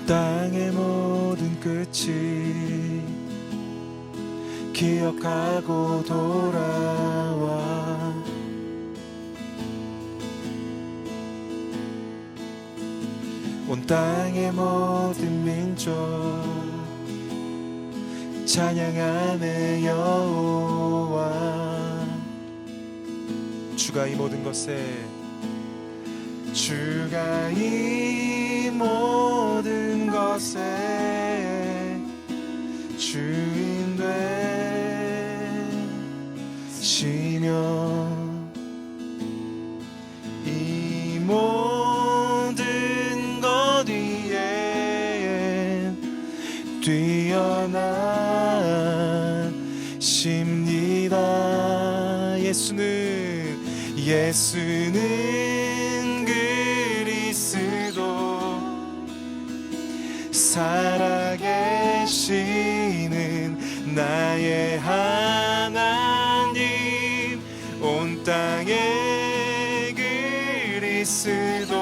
땅의 모든 끝이 기억하고 돌아와 온 땅의 모든 민족 찬양하네 여호와. 주가 이 모든 것에 주가 이 모든 것에 주인 되시며 이 모든 것 위에 뛰어나십니다. 예수는 그리스도 살아계시는 나의 하나님 온 땅의 그리스도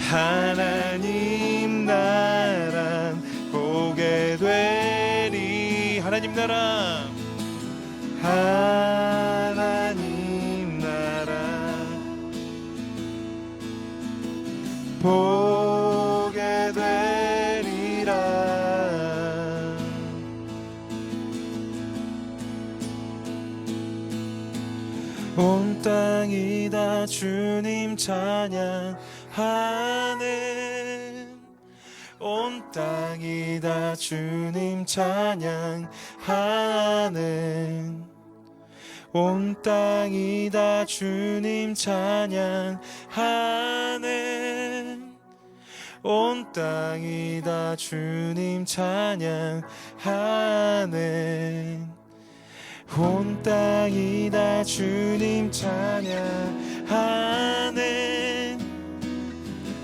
하나님 나라 보게 되리. 하나님 나라 하나님 나라 보게 되리라. 온 땅이 다 주님 찬양하네. 온 땅이 다 주님 찬양하네. 온 땅이 다 주님 찬양하네. 온 땅이 다 주님 찬양하네. 온 땅이 다 주님 찬양하네.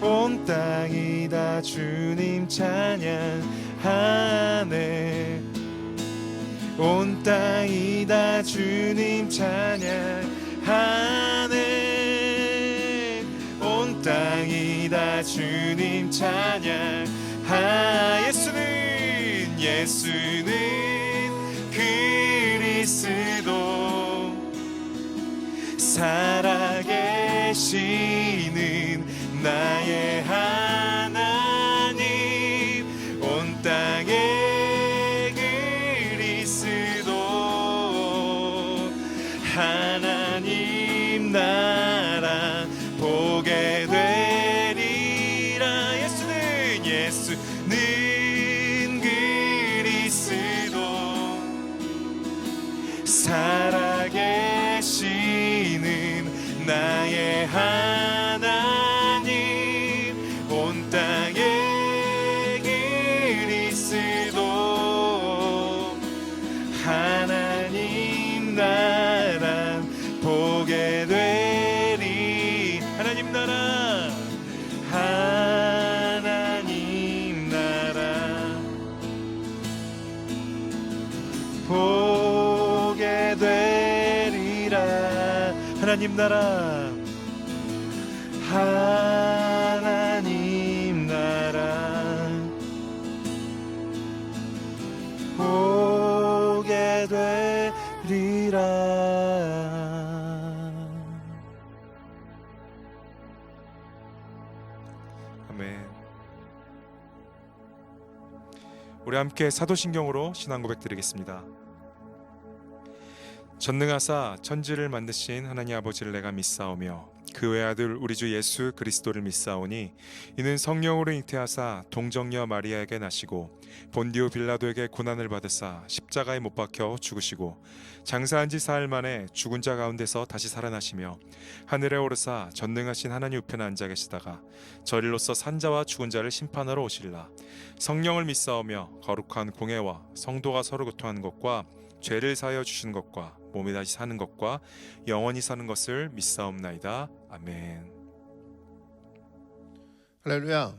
온 땅이 다 주님 찬양하네. 온 땅이 다 주님 찬양하네. 온 땅이 다 주님 찬양하. 예수는 그리스도 살아계시는 나의 하나님 온 땅의 그리스도 하나님 나라 보게 되리라. 예수는 그리스도 살아계시는 나의 하나님 온 땅의 그리스도 하나님 나라 보게 되리. 하나님 나라 하나님 나라 보게 되리라. 하나님 나라 하나님 나라 보게 되리라. 아멘. 우리 함께 사도신경으로 신앙 고백 드리겠습니다. 전능하사 천지를 만드신 하나님 아버지를 내가 믿사오며 그 외아들 우리 주 예수 그리스도를 믿사오니 이는 성령으로 잉태하사 동정녀 마리아에게 나시고 본디오 빌라도에게 고난을 받으사 십자가에 못 박혀 죽으시고 장사한 지 사흘 만에 죽은 자 가운데서 다시 살아나시며 하늘에 오르사 전능하신 하나님 우편에 앉아 계시다가 저리로서 산자와 죽은 자를 심판하러 오실라. 성령을 믿사오며 거룩한 공회와 성도가 서로 교통하는 것과 죄를 사하여 주시는 것과 몸이 다시 사는 것과 영원히 사는 것을 믿사옵나이다. 아멘. 할렐루야.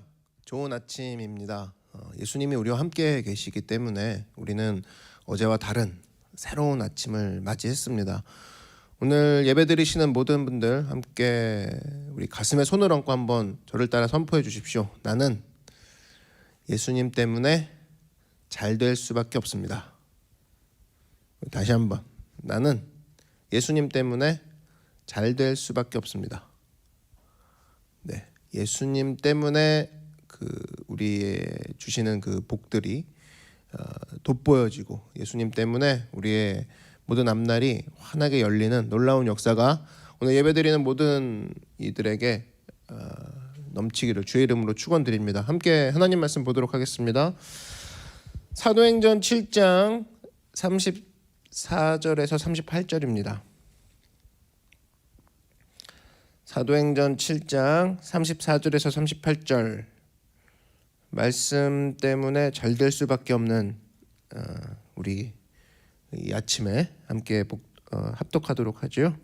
좋은 아침입니다. 예수님이 우리와 함께 계시기 때문에 우리는 어제와 다른 새로운 아침을 맞이했습니다. 오늘 예배 드리시는 모든 분들 함께 우리 가슴에 손을 얹고 한번 저를 따라 선포해 주십시오. 나는 예수님 때문에 잘 될 수밖에 없습니다. 다시 한번. 나는 예수님 때문에 잘 될 수밖에 없습니다. 네, 예수님 때문에 우리의 주시는 그 복들이 돋보여지고 예수님 때문에 우리의 모든 앞날이 환하게 열리는 놀라운 역사가 오늘 예배드리는 모든 이들에게 넘치기를 주의 이름으로 축원드립니다. 함께 하나님 말씀 보도록 하겠습니다. 사도행전 7장 34절에서 38절입니다. 사도행전 7장 34절에서 38절 말씀 때문에 잘 될 수밖에 없는 우리 이 아침에 함께 합독하도록 하죠.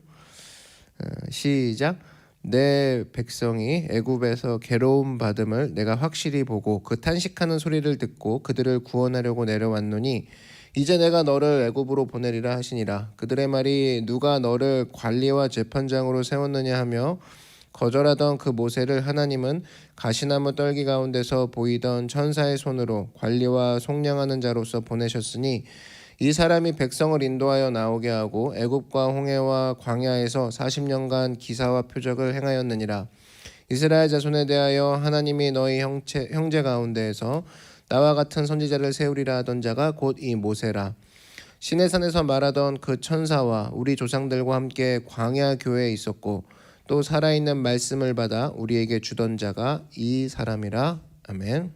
시작. 내 백성이 애굽에서 괴로움 받음을 내가 확실히 보고 그 탄식하는 소리를 듣고 그들을 구원하려고 내려왔노니 이제 내가 너를 애굽으로 보내리라 하시니라. 그들의 말이 누가 너를 관리와 재판장으로 세웠느냐 하며 거절하던 그 모세를 하나님은 가시나무 떨기 가운데서 보이던 천사의 손으로 관리와 속량하는 자로서 보내셨으니 이 사람이 백성을 인도하여 나오게 하고 애굽과 홍해와 광야에서 40년간 기사와 표적을 행하였느니라. 이스라엘 자손에 대하여 하나님이 너희 형제 가운데에서 나와 같은 선지자를 세우리라 하던 자가 곧 이 모세라. 시내산에서 말하던 그 천사와 우리 조상들과 함께 광야 교회에 있었고 또 살아있는 말씀을 받아 우리에게 주던 자가 이 사람이라. 아멘.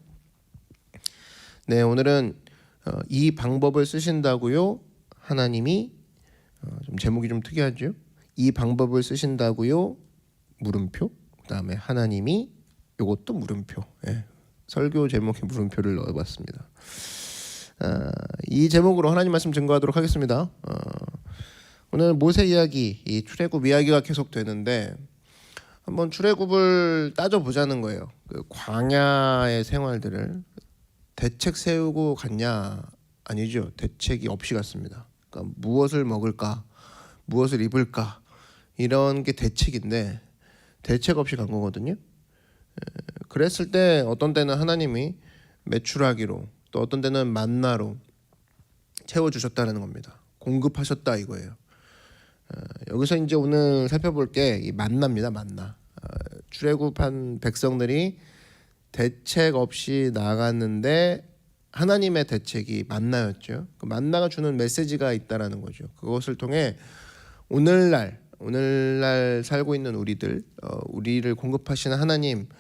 네, 오늘은 이 방법을 쓰신다고요? 하나님이 좀 제목이 좀 특이하죠? 이 방법을 쓰신다고요? 물음표. 그다음에 하나님이 이것도 물음표. 예. 설교 제목에 물음표를 넣어봤습니다. 이 제목으로 하나님 말씀 증거하도록 하겠습니다. 오늘 모세 이야기, 이 출애굽 이야기가 계속되는데 한번 출애굽을 따져보자는 거예요. 그 광야의 생활들을 대책 세우고 갔냐? 아니죠. 대책이 없이 갔습니다. 그러니까 무엇을 먹을까? 무엇을 입을까? 이런 게 대책인데 대책 없이 간 거거든요. 그랬을 때 어떤 때는 하나님이 메추라기로 또 어떤 때는 만나로 채워주셨다는 겁니다. 공급하셨다 이거예요. 여기서 이제 오늘 살펴볼 게 이 만나입니다. 만나. 출애굽한 백성들이 대책 없이 나갔는데 하나님의 대책이 만나였죠. 그 만나가 주는 메시지가 있다라는 거죠. 그것을 통해 오늘날 살고 있는 우리를 공급하시는 하나님,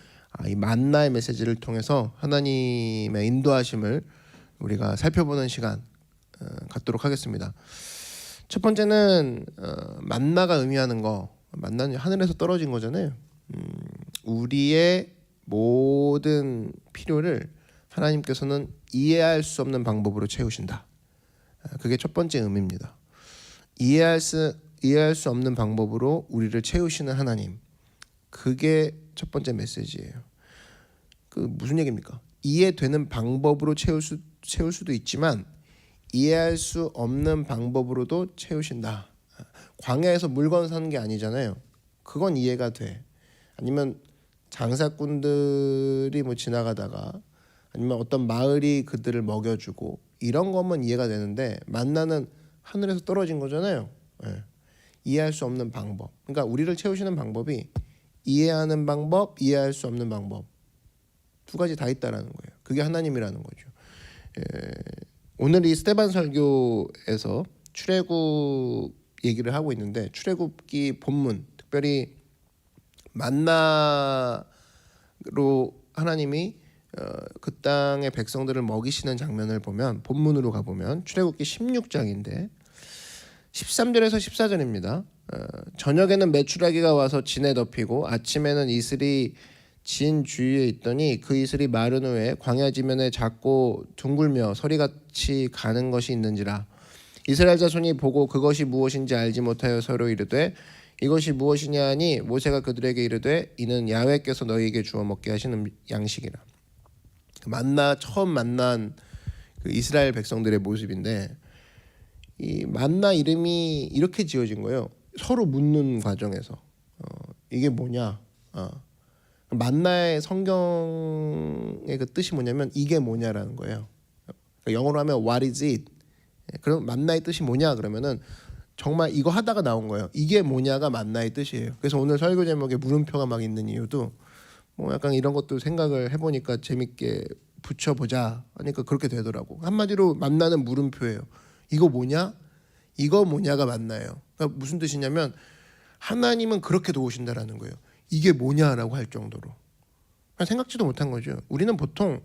이 만나의 메시지를 통해서 하나님의 인도하심을 우리가 살펴보는 시간 갖도록 하겠습니다. 첫 번째는 만나가 의미하는 거, 만나는 하늘에서 떨어진 거잖아요. 우리의 모든 필요를 하나님께서는 이해할 수 없는 방법으로 채우신다. 그게 첫 번째 의미입니다. 이해할 수 없는 방법으로 우리를 채우시는 하나님. 그게 첫 번째 메시지예요. 그 무슨 얘기입니까? 이해되는 방법으로 채울 수도 있지만 이해할 수 없는 방법으로도 채우신다. 광야에서 물건 사는 게 아니잖아요. 그건 이해가 돼. 아니면 장사꾼들이 뭐 지나가다가 아니면 어떤 마을이 그들을 먹여주고 이런 것만 이해가 되는데 만나는 하늘에서 떨어진 거잖아요. 네. 이해할 수 없는 방법. 그러니까 우리를 채우시는 방법이 이해하는 방법, 이해할 수 없는 방법 두 가지 다 있다라는 거예요. 그게 하나님이라는 거죠. 오늘 이 스테반 설교에서 출애굽 얘기를 하고 있는데 출애굽기 본문, 특별히 만나로 하나님이 그 땅의 백성들을 먹이시는 장면을 보면 본문으로 가보면 출애굽기 16장인데 13절에서 14절입니다. 저녁에는 메추라기가 와서 진에 덮이고 아침에는 이슬이 진 주위에 있더니 그 이슬이 마른 후에 광야 지면에 작고 둥글며 서리같이 가는 것이 있는지라. 이스라엘 자손이 보고 그것이 무엇인지 알지 못하여 서로 이르되 이것이 무엇이냐 하니 모세가 그들에게 이르되 이는 야훼께서 너희에게 주어 먹게 하시는 양식이라. 처음 만난 그 이스라엘 백성들의 모습인데 이 만나 이름이 이렇게 지어진 거예요. 서로 묻는 과정에서 이게 뭐냐? 만나의 성경의 그 뜻이 뭐냐면 이게 뭐냐라는 거예요. 그러니까 영어로 하면 What is it? 그럼 만나의 뜻이 뭐냐? 그러면은 정말 이거 하다가 나온 거예요. 이게 뭐냐가 만나의 뜻이에요. 그래서 오늘 설교 제목에 물음표가 막 있는 이유도 뭐 약간 이런 것도 생각을 해보니까 재밌게 붙여보자 하니까 그렇게 되더라고. 한마디로 만나는 물음표예요. 이거 뭐냐? 이거 뭐냐가 만나요. 그러니까 무슨 뜻이냐면 하나님은 그렇게 도우신다라는 거예요. 이게 뭐냐라고 할 정도로. 생각지도 못한 거죠. 우리는 보통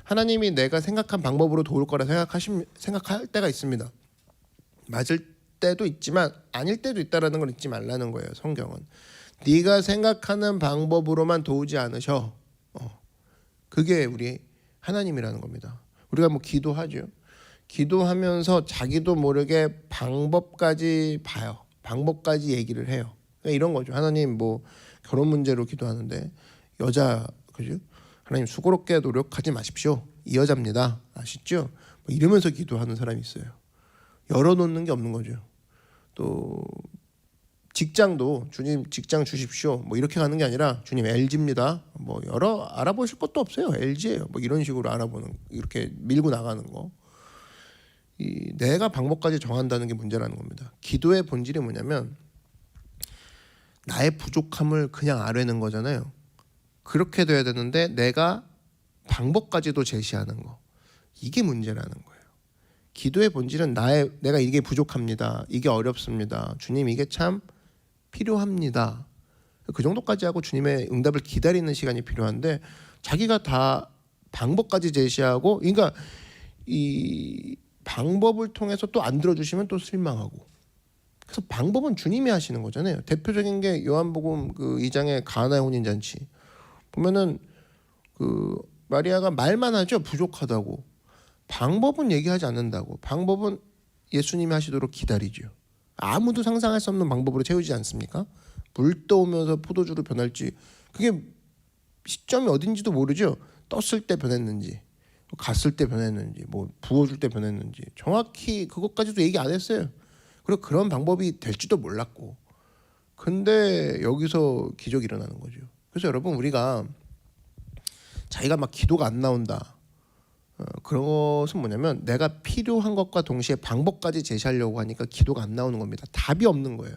하나님이 내가 생각한 방법으로 도울 거라 생각할 때가 있습니다. 맞을 때도 있지만 아닐 때도 있다라는 걸 잊지 말라는 거예요. 성경은 네가 생각하는 방법으로만 도우지 않으셔. 그게 우리 하나님이라는 겁니다. 우리가 뭐 기도하죠. 기도하면서 자기도 모르게 방법까지 봐요. 방법까지 얘기를 해요. 그러니까 이런 거죠. 하나님 뭐 결혼 문제로 기도하는데 여자 그죠? 하나님 수고롭게 노력하지 마십시오. 이 여자입니다. 아시죠? 뭐 이러면서 기도하는 사람이 있어요. 열어놓는 게 없는 거죠. 또 직장도 주님 직장 주십시오. 뭐 이렇게 가는 게 아니라 주님 LG입니다. 뭐 여러 알아보실 것도 없어요. LG예요. 뭐 이런 식으로 알아보는 이렇게 밀고 나가는 거. 내가 방법까지 정한다는 게 문제라는 겁니다. 기도의 본질이 뭐냐면 나의 부족함을 그냥 아뢰는 거잖아요. 그렇게 돼야 되는데 내가 방법까지도 제시하는 거. 이게 문제라는 거예요. 기도의 본질은 내가 이게 부족합니다. 이게 어렵습니다. 주님 이게 참 필요합니다. 그 정도까지 하고 주님의 응답을 기다리는 시간이 필요한데 자기가 다 방법까지 제시하고 그러니까 이 방법을 통해서 또 안 들어주시면 또 실망하고 그래서 방법은 주님이 하시는 거잖아요. 대표적인 게 요한복음 그 2장의 가나의 혼인잔치 보면은 그 마리아가 말만 하죠. 부족하다고. 방법은 얘기하지 않는다고. 방법은 예수님이 하시도록 기다리죠. 아무도 상상할 수 없는 방법으로 채우지 않습니까? 물 떠오면서 포도주로 변할지 그게 시점이 어딘지도 모르죠. 떴을 때 변했는지 갔을 때 변했는지 뭐 부어줄 때 변했는지 정확히 그것까지도 얘기 안 했어요. 그리고 그런 방법이 될지도 몰랐고 근데 여기서 기적이 일어나는 거죠. 그래서 여러분 우리가 자기가 막 기도가 안 나온다 그런 것은 뭐냐면 내가 필요한 것과 동시에 방법까지 제시하려고 하니까 기도가 안 나오는 겁니다. 답이 없는 거예요.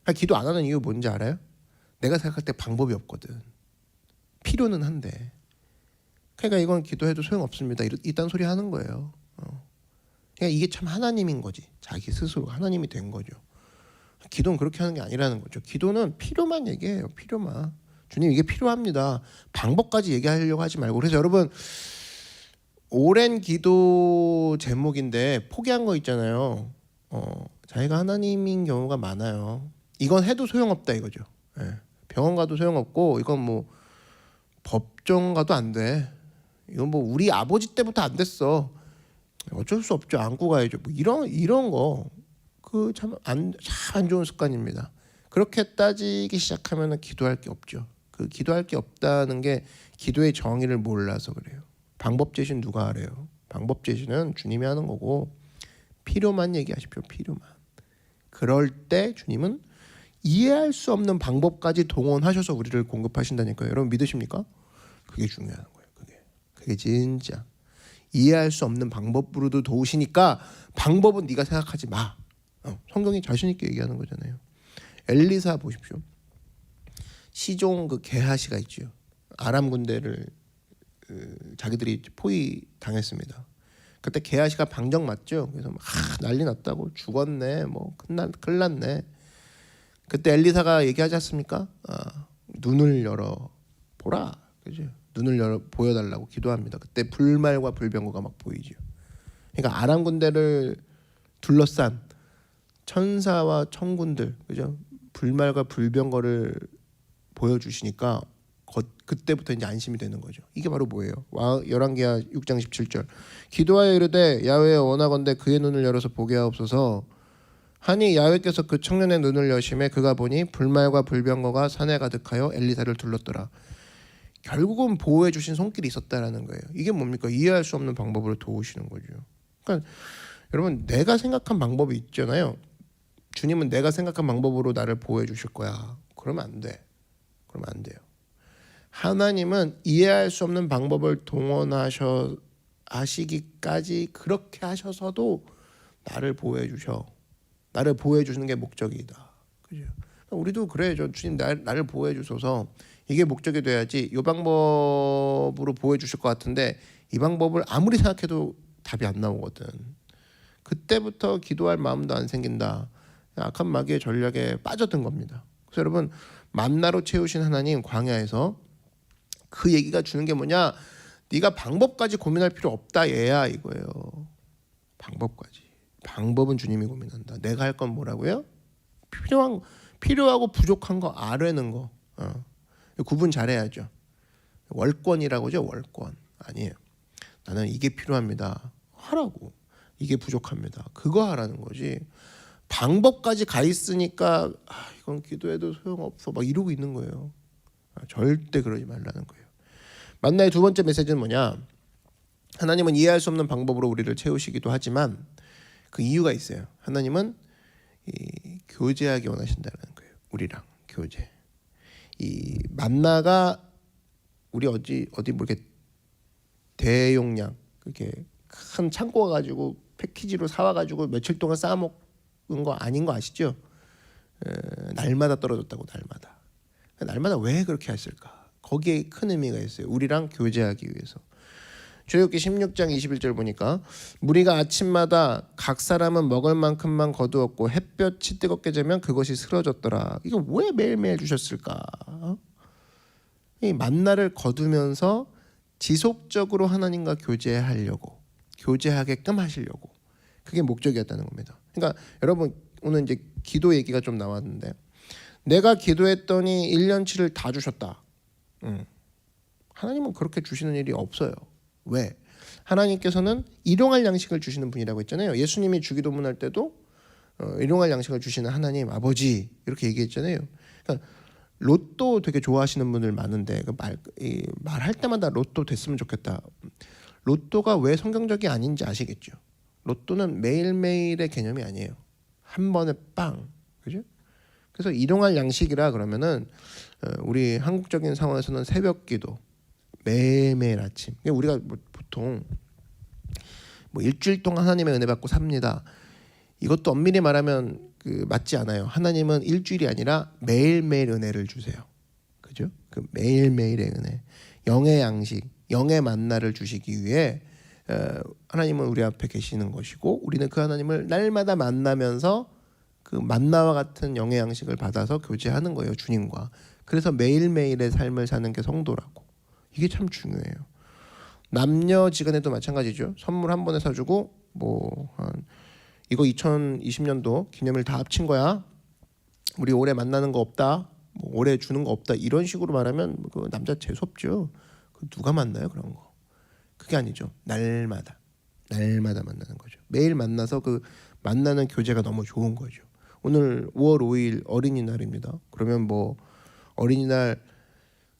그러니까 기도 안 하는 이유 뭔지 알아요? 내가 생각할 때 방법이 없거든. 필요는 한데 그러니까 이건 기도해도 소용없습니다. 이딴 소리 하는 거예요. 그러니까 이게 참 하나님인 거지. 자기 스스로 하나님이 된 거죠. 기도는 그렇게 하는 게 아니라는 거죠. 기도는 필요만 얘기해요. 필요만. 주님 이게 필요합니다. 방법까지 얘기하려고 하지 말고. 그래서 여러분 오랜 기도 제목인데 포기한 거 있잖아요. 자기가 하나님인 경우가 많아요. 이건 해도 소용없다 이거죠. 병원 가도 소용없고 이건 뭐 법정 가도 안 돼. 이건 뭐 우리 아버지 때부터 안 됐어. 어쩔 수 없죠. 안고 가야죠. 뭐 이런 거 그 참 안 좋은 습관입니다. 그렇게 따지기 시작하면 기도할 게 없죠. 그 기도할 게 없다는 게 기도의 정의를 몰라서 그래요. 방법 제시는 누가 하래요? 방법 제시는 주님이 하는 거고 필요만 얘기하십시오. 필요만. 그럴 때 주님은 이해할 수 없는 방법까지 동원하셔서 우리를 공급하신다니까요. 여러분 믿으십니까? 그게 중요한 거예요. 그게 진짜 이해할 수 없는 방법으로도 도우시니까 방법은 네가 생각하지 마. 성경이 자신 있게 얘기하는 거잖아요. 엘리사 보십시오. 시종 그 게하시가 있죠. 아람 군대를 자기들이 포위 당했습니다. 그때 게하시가 방정 맞죠. 그래서 막 난리 났다고 죽었네. 뭐 큰일 났네. 그때 엘리사가 얘기하지 않습니까? 눈을 열어 보라. 그죠? 눈을 열어 보여달라고 기도합니다. 그때 불말과 불병거가 막 보이죠. 그러니까 아람 군대를 둘러싼 천사와 천군들, 그죠? 불말과 불병거를 보여주시니까 그때부터 이제 안심이 되는 거죠. 이게 바로 뭐예요? 열왕기하 6장 17절. 기도하여 이르되 야훼 원하건대 그의 눈을 열어서 보게 하옵소서. 하니 야훼께서 그 청년의 눈을 여심해 그가 보니 불말과 불병거가 산에 가득하여 엘리사를 둘렀더라. 결국은 보호해 주신 손길이 있었다라는 거예요. 이게 뭡니까? 이해할 수 없는 방법으로 도우시는 거죠. 그러니까 여러분 내가 생각한 방법이 있잖아요. 주님은 내가 생각한 방법으로 나를 보호해 주실 거야. 그러면 안 돼. 그러면 안 돼요. 하나님은 이해할 수 없는 방법을 하시기까지 그렇게 하셔서도 나를 보호해 주셔. 나를 보호해 주시는 게 목적이다. 그죠? 우리도 그래야죠. 주님 나를 보호해 주셔서 이게 목적이 돼야지. 이 방법으로 보호해 주실 것 같은데 이 방법을 아무리 생각해도 답이 안 나오거든. 그때부터 기도할 마음도 안 생긴다. 악한 마귀의 전략에 빠져든 겁니다. 그래서 여러분 만나로 채우신 하나님 광야에서 그 얘기가 주는 게 뭐냐? 네가 방법까지 고민할 필요 없다 얘야 이거예요. 방법까지. 방법은 주님이 고민한다. 내가 할 건 뭐라고요? 필요하고 부족한 거 아뢰는 거. 구분 잘해야죠. 월권이라고죠. 월권. 아니에요. 나는 이게 필요합니다. 하라고. 이게 부족합니다. 그거 하라는 거지. 방법까지 가 있으니까 이건 기도해도 소용없어 막 이러고 있는 거예요. 절대 그러지 말라는 거예요. 만나의 두 번째 메시지는 뭐냐? 하나님은 이해할 수 없는 방법으로 우리를 채우시기도 하지만 그 이유가 있어요. 하나님은 교제하기 원하신다는 거예요. 우리랑 교제. 이 만나가 우리 어디 뭐 이렇게 대용량 그렇게 큰 창고가 가지고 패키지로 사와 가지고 며칠 동안 쌓아 먹은 거 아닌 거 아시죠? 날마다 떨어졌다고 날마다 왜 그렇게 했을까? 거기에 큰 의미가 있어요. 우리랑 교제하기 위해서. 출애굽기 16장 21절 보니까 무리가 아침마다 각 사람은 먹을 만큼만 거두었고 햇볕이 뜨겁게 되면 그것이 쓰러졌더라. 이거 왜 매일매일 주셨을까? 이 만나를 거두면서 지속적으로 하나님과 교제하려고 교제하게끔 하시려고 그게 목적이었다는 겁니다. 그러니까 여러분 오늘 이제 기도 얘기가 좀 나왔는데 내가 기도했더니 1년치를 다 주셨다. 하나님은 그렇게 주시는 일이 없어요. 왜? 하나님께서는 일용할 양식을 주시는 분이라고 했잖아요. 예수님이 주기도문할 때도 일용할 양식을 주시는 하나님 아버지 이렇게 얘기했잖아요. 그러니까 로또 되게 좋아하시는 분들 많은데 말할 때마다 로또 됐으면 좋겠다. 로또가 왜 성경적이 아닌지 아시겠죠? 로또는 매일매일의 개념이 아니에요. 한 번에 빵. 그죠? 그래서 일용할 양식이라 그러면은 우리 한국적인 상황에서는 새벽 기도 매일매일 아침. 우리가 보통 일주일 동안 하나님의 은혜 받고 삽니다. 이것도 엄밀히 말하면 맞지 않아요. 하나님은 일주일이 아니라 매일매일 은혜를 주세요. 그죠? 그 매일매일의 은혜, 영의 양식, 영의 만나를 주시기 위해 하나님은 우리 앞에 계시는 것이고 우리는 그 하나님을 날마다 만나면서 그 만나와 같은 영의 양식을 받아서 교제하는 거예요. 주님과. 그래서 매일매일의 삶을 사는 게 성도라고. 이게 참 중요해요. 남녀지간에도 마찬가지죠. 선물 한 번에 사주고 이거 2020년도 기념일 다 합친 거야. 우리 올해 만나는 거 없다. 올해 주는 거 없다. 이런 식으로 말하면 그 남자 재수없죠. 누가 만나요 그런 거? 그게 아니죠. 날마다 만나는 거죠. 매일 만나서 그 만나는 교제가 너무 좋은 거죠. 오늘 5월 5일 어린이날입니다. 그러면 어린이날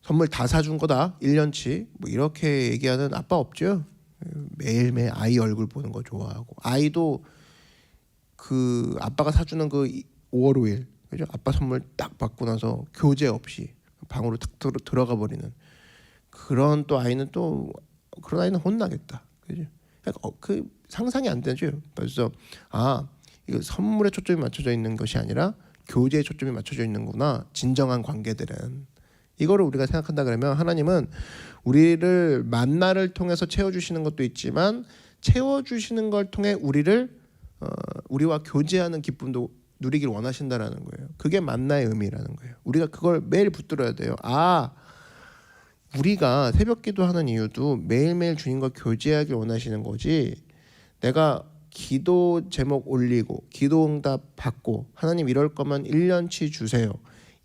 선물 다 사준 거다 1년치 이렇게 얘기하는 아빠 없죠. 매일매일 아이 얼굴 보는 거 좋아하고 아이도 그 아빠가 사주는 그 5월 5일 그죠? 아빠 선물 딱 받고 나서 교제 없이 방으로 탁 들어가 버리는 그런 또 아이는 또 그런 아이는 혼나겠다. 그죠? 그 상상이 안 되죠. 그래서 이거 선물에 초점이 맞춰져 있는 것이 아니라 교제에 초점이 맞춰져 있는구나. 진정한 관계들은 이거를 우리가 생각한다 그러면 하나님은 우리를 만나를 통해서 채워주시는 것도 있지만 채워주시는 걸 통해 우리와 교제하는 기쁨도 누리길 원하신다라는 거예요. 그게 만나의 의미라는 거예요. 우리가 그걸 매일 붙들어야 돼요. 우리가 새벽 기도하는 이유도 매일매일 주님과 교제하길 원하시는 거지. 내가 기도 제목 올리고 기도 응답 받고 하나님 이럴 거면 1년치 주세요.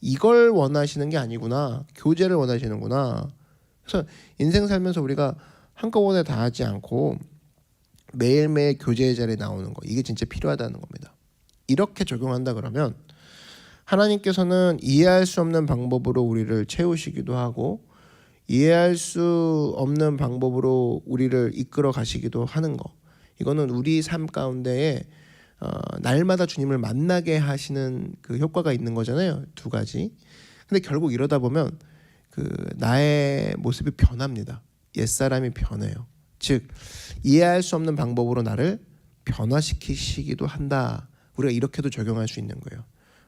이걸 원하시는 게 아니구나. 교제를 원하시는구나. 그래서 인생 살면서 우리가 한꺼번에 다 하지 않고 매일매일 교제의 자리에 나오는 거 이게 진짜 필요하다는 겁니다. 이렇게 적용한다 그러면 하나님께서는 이해할 수 없는 방법으로 우리를 채우시기도 하고 이해할 수 없는 방법으로 우리를 이끌어 가시기도 하는 거. 이거는 우리 삶 가운데에 날마다 주님을 만나게 하시는 그 효과가 있는 거잖아요. 두 가지. 근데 결국 이러다 보면 그 나의 모습이 변합니다. 옛사람이 변해요. 즉 이해할 수 없는 방법으로 나를 변화시키시기도 한다. 우리가 이렇게도 적용할 수 있는 거예요.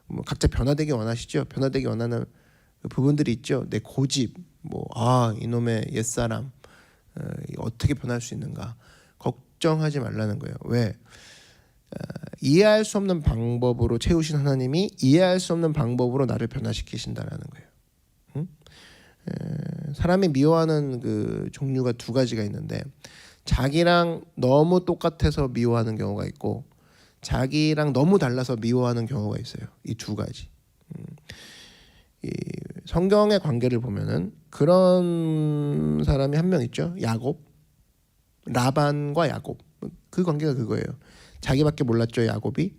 뭐 각자 변화되기 원하시죠. 변화되기 원하는 그 부분들이 있죠. 내 고집, 이놈의 옛사람 어떻게 변할 수 있는가 걱정하지 말라는 거예요. 왜? 이해할 수 없는 방법으로 채우신 하나님이 이해할 수 없는 방법으로 나를 변화시키신다라는 거예요. 사람이 미워하는 그 종류가 두 가지가 있는데 자기랑 너무 똑같아서 미워하는 경우가 있고 자기랑 너무 달라서 미워하는 경우가 있어요. 이 두 가지. 이 성경의 관계를 보면은 그런 사람이 한 명 있죠. 야곱, 라반과 야곱. 그 관계가 그거예요. 자기밖에 몰랐죠. 야곱이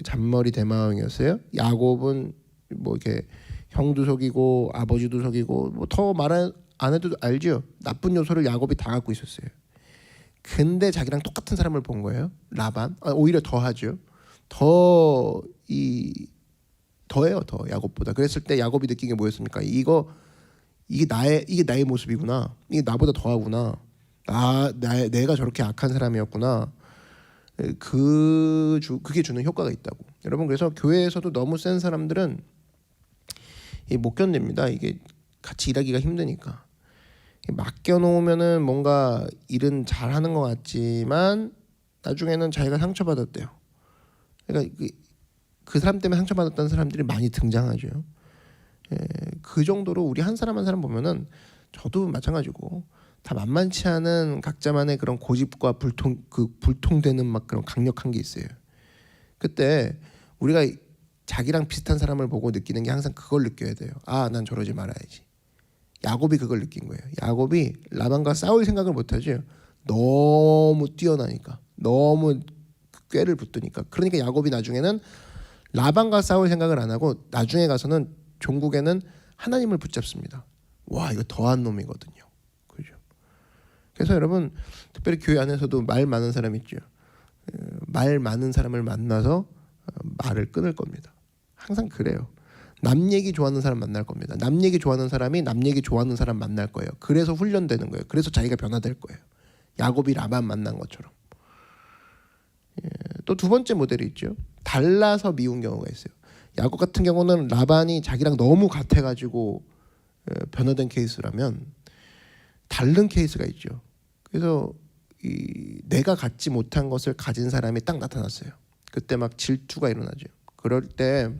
잔머리 대마왕이었어요. 야곱은 뭐 이렇게 형도 속이고 아버지도 속이고 뭐 더 말 안 해도 알죠. 나쁜 요소를 야곱이 다 갖고 있었어요. 근데 자기랑 똑같은 사람을 본 거예요. 라반. 오히려 더하죠. 더해요. 더 야곱보다. 그랬을 때 야곱이 느낀 게 뭐였습니까? 이게 나의 모습이구나. 이게 나보다 더하구나. 내가 저렇게 악한 사람이었구나. 그게 주는 효과가 있다고. 여러분 그래서 교회에서도 너무 센 사람들은 못 견딥니다. 이게 같이 일하기가 힘드니까. 맡겨놓으면은 뭔가 일은 잘하는 것 같지만 나중에는 자기가 상처받았대요. 그러니까 그 사람 때문에 상처받았던 사람들이 많이 등장하죠. 그 정도로 우리 한 사람 한 사람 보면은 저도 마찬가지고 다 만만치 않은 각자만의 그런 고집과 불통되는 막 그런 강력한 게 있어요. 그때 우리가 자기랑 비슷한 사람을 보고 느끼는 게 항상 그걸 느껴야 돼요. 난 저러지 말아야지. 야곱이 그걸 느낀 거예요. 야곱이 라반과 싸울 생각을 못하죠. 너무 뛰어나니까, 너무 꾀를 붙으니까. 그러니까 야곱이 나중에는 라반과 싸울 생각을 안 하고 나중에 가서는 종국에는 하나님을 붙잡습니다. 와, 이거 더한 놈이거든요. 그죠? 그래서 여러분 특별히 교회 안에서도 말 많은 사람 있죠. 말 많은 사람을 만나서 말을 끊을 겁니다. 항상 그래요. 남 얘기 좋아하는 사람 만날 겁니다. 남 얘기 좋아하는 사람이 남 얘기 좋아하는 사람 만날 거예요. 그래서 훈련되는 거예요. 그래서 자기가 변화될 거예요. 야곱이 라반 만난 것처럼. 또 두 번째 모델이 있죠. 달라서 미운 경우가 있어요. 야곱 같은 경우는 라반이 자기랑 너무 같아가지고 변화된 케이스라면 다른 케이스가 있죠. 그래서 내가 갖지 못한 것을 가진 사람이 딱 나타났어요. 그때 막 질투가 일어나죠. 그럴 때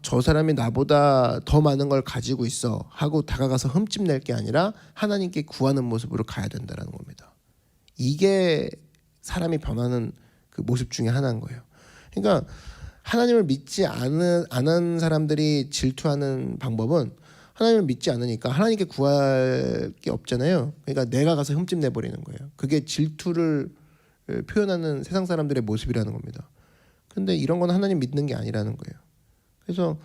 저 사람이 나보다 더 많은 걸 가지고 있어 하고 다가가서 흠집낼 게 아니라 하나님께 구하는 모습으로 가야 된다는 겁니다. 이게 사람이 변하는 그 모습 중에 하나인 거예요. 그러니까 하나님을 믿지 않은 사람들이 질투하는 방법은 하나님을 믿지 않으니까 하나님께 구할 게 없잖아요. 그러니까 내가 가서 흠집내버리는 거예요. 그게 질투를 표현하는 세상 사람들의 모습이라는 겁니다. 근데 이런 건 하나님 믿는 게 아니라는 거예요. 그래서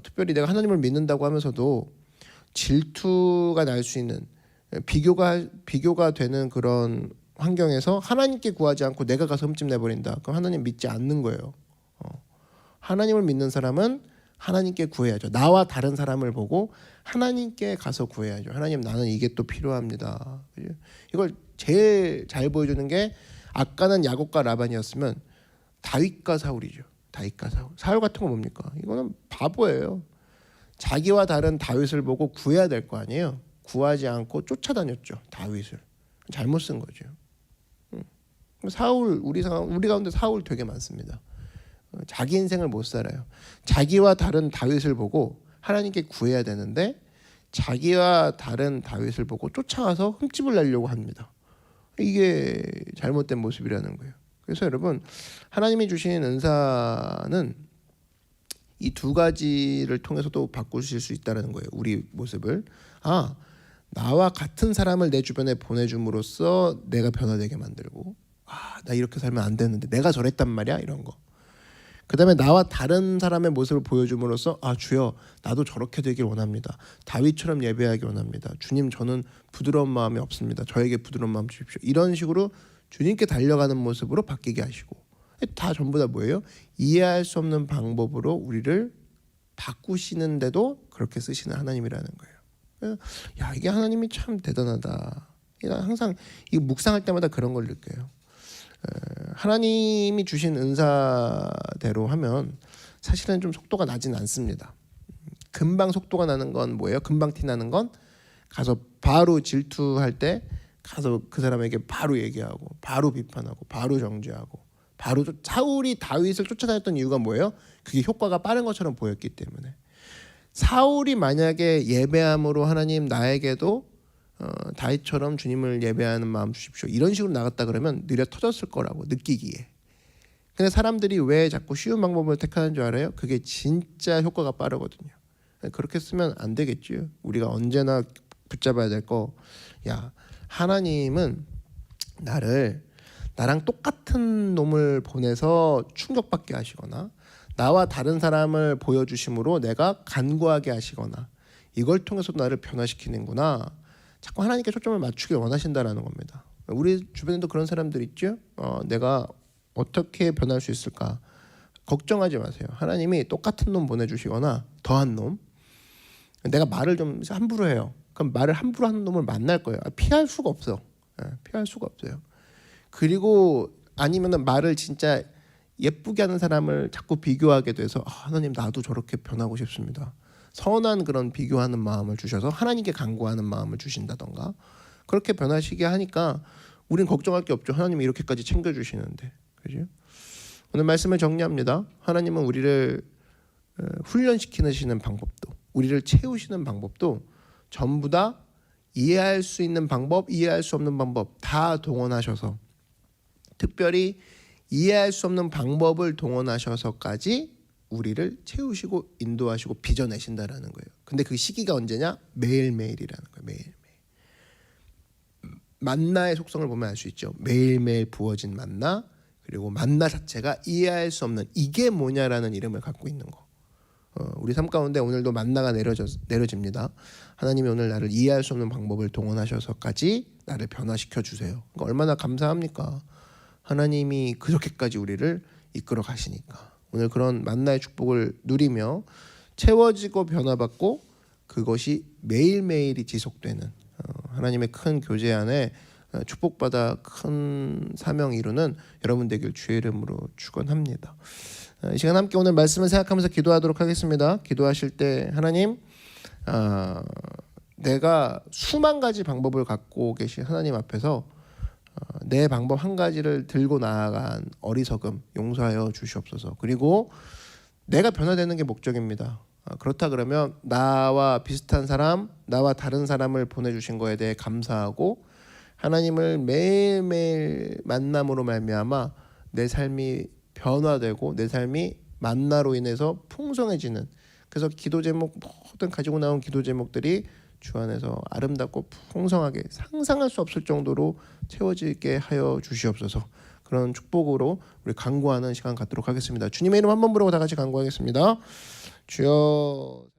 특별히 내가 하나님을 믿는다고 하면서도 질투가 날 수 있는 비교가 되는 그런 환경에서 하나님께 구하지 않고 내가 가서 흠집내버린다. 그럼 하나님 믿지 않는 거예요. 하나님을 믿는 사람은 하나님께 구해야죠. 나와 다른 사람을 보고 하나님께 가서 구해야죠. 하나님, 나는 이게 또 필요합니다. 이걸 제일 잘 보여주는 게 아까는 야곱과 라반이었으면 다윗과 사울이죠. 다윗과 사울 같은 거 뭡니까? 이거는 바보예요. 자기와 다른 다윗을 보고 구해야 될 거 아니에요. 구하지 않고 쫓아다녔죠. 다윗을. 잘못 쓴 거죠. 사울, 우리 가운데 사울 되게 많습니다. 자기 인생을 못 살아요. 자기와 다른 다윗을 보고 하나님께 구해야 되는데 자기와 다른 다윗을 보고 쫓아가서 흠집을 내려고 합니다. 이게 잘못된 모습이라는 거예요. 그래서 여러분, 하나님이 주신 은사는 이 두 가지를 통해서도 바꾸실 수 있다는 거예요. 우리 모습을. 나와 같은 사람을 내 주변에 보내줌으로써 내가 변화되게 만들고, 나 이렇게 살면 안 되는데 내가 저랬단 말이야, 이런 거. 그 다음에 나와 다른 사람의 모습을 보여줌으로써 주여, 나도 저렇게 되길 원합니다. 다윗처럼 예배하기 원합니다. 주님, 저는 부드러운 마음이 없습니다. 저에게 부드러운 마음 주십시오. 이런 식으로 주님께 달려가는 모습으로 바뀌게 하시고, 다 전부 다 뭐예요? 이해할 수 없는 방법으로 우리를 바꾸시는데도 그렇게 쓰시는 하나님이라는 거예요. 야, 이게 하나님이 참 대단하다. 항상 이 묵상할 때마다 그런 걸 느껴요. 하나님이 주신 은사대로 하면 사실은 좀 속도가 나진 않습니다. 금방 속도가 나는 건 뭐예요? 금방 티 나는 건 가서 바로 질투할 때 가서 그 사람에게 바로 얘기하고 바로 비판하고 바로 정죄하고 바로 사울이 다윗을 쫓아다녔던 이유가 뭐예요? 그게 효과가 빠른 것처럼 보였기 때문에. 사울이 만약에 예배함으로 하나님 나에게도 다윗처럼 주님을 예배하는 마음 주십시오, 이런 식으로 나갔다 그러면 느려 터졌을 거라고 느끼기에. 근데 사람들이 왜 자꾸 쉬운 방법을 택하는 줄 알아요? 그게 진짜 효과가 빠르거든요. 그렇게 쓰면 안 되겠죠. 우리가 언제나 붙잡아야 될 거, 야, 하나님은 나랑 똑같은 놈을 보내서 충격받게 하시거나 나와 다른 사람을 보여주심으로 내가 간구하게 하시거나 이걸 통해서 나를 변화시키는구나. 자꾸 하나님께 초점을 맞추기 원하신다라는 겁니다. 우리 주변에도 그런 사람들 있죠. 내가 어떻게 변할 수 있을까? 걱정하지 마세요. 하나님이 똑같은 놈 보내주시거나 더한 놈. 내가 말을 좀 함부로 해요. 그럼 말을 함부로 하는 놈을 만날 거예요. 피할 수가 없어. 피할 수가 없어요. 그리고 아니면은 말을 진짜 예쁘게 하는 사람을 자꾸 비교하게 돼서 하나님 나도 저렇게 변하고 싶습니다. 선한 그런 비교하는 마음을 주셔서 하나님께 간구하는 마음을 주신다던가 그렇게 변하시게 하니까 우린 걱정할 게 없죠. 하나님이 이렇게까지 챙겨주시는데. 그죠? 오늘 말씀을 정리합니다. 하나님은 우리를 훈련시키시는 방법도 우리를 채우시는 방법도 전부 다 이해할 수 있는 방법, 이해할 수 없는 방법 다 동원하셔서 특별히 이해할 수 없는 방법을 동원하셔서까지 우리를 채우시고 인도하시고 빚어내신다라는 거예요. 근데 그 시기가 언제냐? 매일매일이라는 거예요. 매일매일. 만나의 속성을 보면 알 수 있죠. 매일매일 부어진 만나, 그리고 만나 자체가 이해할 수 없는 이게 뭐냐라는 이름을 갖고 있는 거. 우리 삶 가운데 오늘도 만나가 내려집니다. 하나님이 오늘 나를 이해할 수 없는 방법을 동원하셔서까지 나를 변화시켜 주세요. 그러니까 얼마나 감사합니까? 하나님이 그렇게까지 우리를 이끌어 가시니까. 오늘 그런 만나의 축복을 누리며 채워지고 변화받고 그것이 매일매일이 지속되는 하나님의 큰 교제 안에 축복받아 큰 사명 이루는 여러분 되길 주의 이름으로 축원합니다. 이 시간 함께 오늘 말씀을 생각하면서 기도하도록 하겠습니다. 기도하실 때 하나님, 내가 수만 가지 방법을 갖고 계신 하나님 앞에서 내 방법 한 가지를 들고 나아간 어리석음 용서하여 주시옵소서. 그리고 내가 변화되는 게 목적입니다. 그렇다 그러면 나와 비슷한 사람, 나와 다른 사람을 보내주신 거에 대해 감사하고 하나님을 매일매일 만남으로 말미암아 내 삶이 변화되고 내 삶이 만나로 인해서 풍성해지는, 그래서 기도 제목 모든 가지고 나온 기도 제목들이 주 안에서 아름답고 풍성하게 상상할 수 없을 정도로 채워지게 하여 주시옵소서. 그런 축복으로 우리 간구하는 시간 갖도록 하겠습니다. 주님의 이름 한번 부르고 다 같이 간구하겠습니다. 주여.